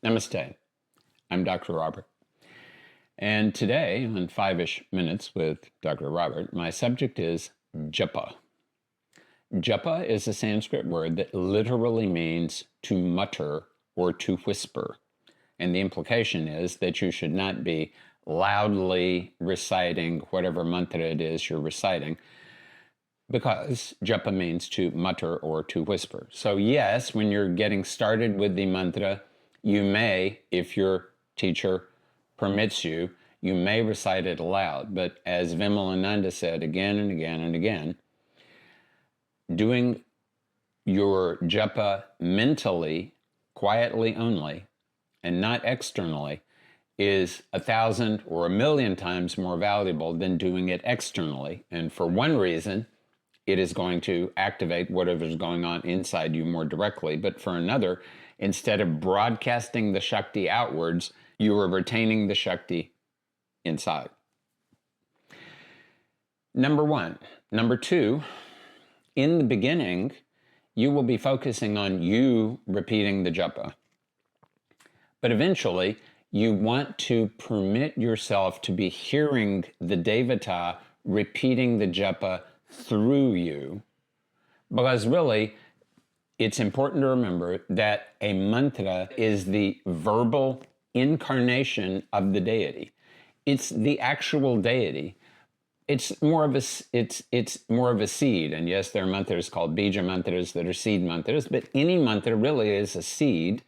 Namaste. I'm Dr. Robert. And today, on 5-ish minutes with Dr. Robert, my subject is japa. Japa is a Sanskrit word that literally means to mutter or to whisper. And the implication is that you should not be loudly reciting whatever mantra it is you're reciting, because japa means to mutter or to whisper. So yes, when you're getting started with the mantra, you may, if your teacher permits you, you may recite it aloud. But as Vimalananda said again and again and again, doing your japa mentally, quietly only, and not externally, is 1,000 or 1,000,000 times more valuable than doing it externally. And for one reason, it is going to activate whatever's going on inside you more directly. But for another, instead of broadcasting the Shakti outwards, you are retaining the Shakti inside. Number one. Number two, in the beginning, you will be focusing on you repeating the japa. But eventually, you want to permit yourself to be hearing the devata repeating the japa through you, because really, it's important to remember that a mantra is the verbal incarnation of the deity. It's the actual deity. It's more of a seed. And yes, there are mantras called bija mantras that are seed mantras, but any mantra really is a seed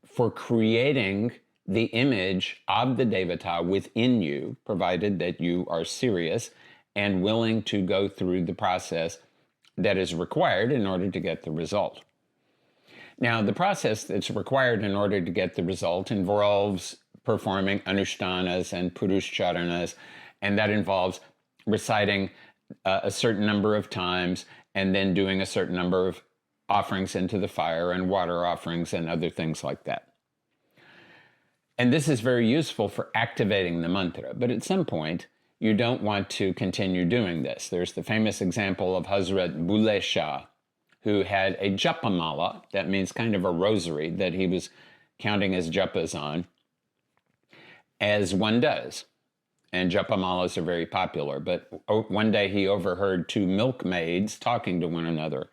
for creating the image of the devata within you, provided that you are serious and willing to go through the process that is required in order to get the result. Now, the process that's required in order to get the result involves performing anushtanas and purushcharanas, and that involves reciting a certain number of times and then doing a certain number of offerings into the fire and water offerings and other things like that. And this is very useful for activating the mantra, but at some point, you don't want to continue doing this. There's the famous example of Hazrat Bule Shah, who had a japa mala, that means kind of a rosary that he was counting his japas on, as one does. And japa malas are very popular, but one day he overheard two milkmaids talking to one another.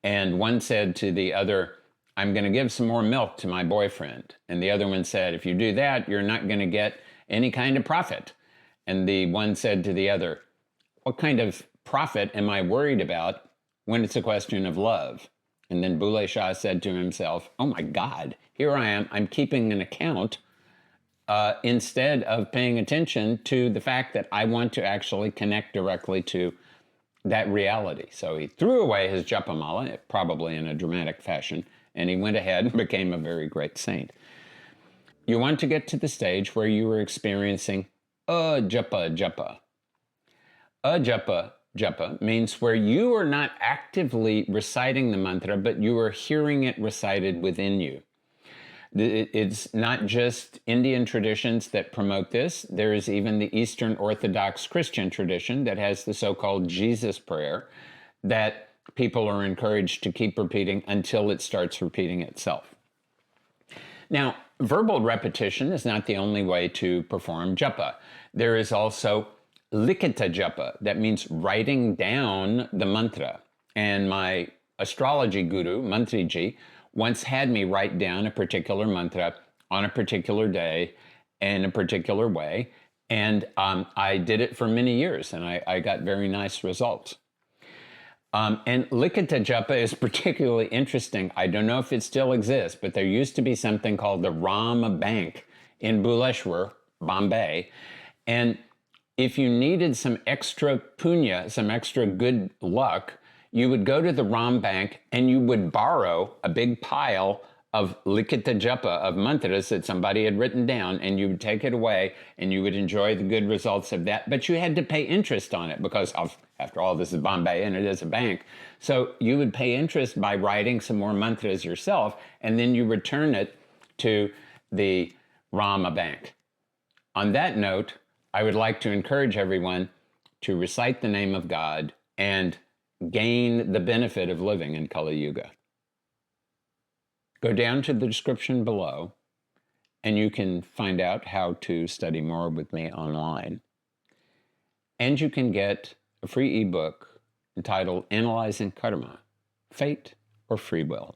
And one said to the other, "I'm going to give some more milk to my boyfriend." And the other one said, "If you do that, you're not going to get any kind of profit." And the one said to the other, "What kind of profit am I worried about when it's a question of love?" And then Bule Shah said to himself, "Oh my God, here I am, I'm keeping an account instead of paying attention to the fact that I want to actually connect directly to that reality." So he threw away his japa mala, probably in a dramatic fashion, and he went ahead and became a very great saint. You want to get to the stage where you are experiencing Ajapa Japa. Ajapa Japa means where you are not actively reciting the mantra, but you are hearing it recited within you. It's not just Indian traditions that promote this. There is even the Eastern Orthodox Christian tradition that has the so-called Jesus prayer that people are encouraged to keep repeating until it starts repeating itself. Now, verbal repetition is not the only way to perform japa. There is also Likhita Japa, that means writing down the mantra. And my astrology guru, Mantriji, once had me write down a particular mantra on a particular day in a particular way. And I did it for many years, and I got very nice results. And Likhita Japa is particularly interesting. I don't know if it still exists, but there used to be something called the Rama Bank in Bhubaneswar, Bombay. And if you needed some extra punya, some extra good luck, you would go to the Rama Bank and you would borrow a big pile of Likhita Japa, of mantras that somebody had written down, and you would take it away and you would enjoy the good results of that. But you had to pay interest on it because, after all, this is Bombay and it is a bank. So you would pay interest by writing some more mantras yourself, and then you return it to the Rama Bank. On that note, I would like to encourage everyone to recite the name of God and gain the benefit of living in Kali Yuga. Go down to the description below and you can find out how to study more with me online. And you can get a free ebook entitled Analyzing Karma, Fate or Free Will.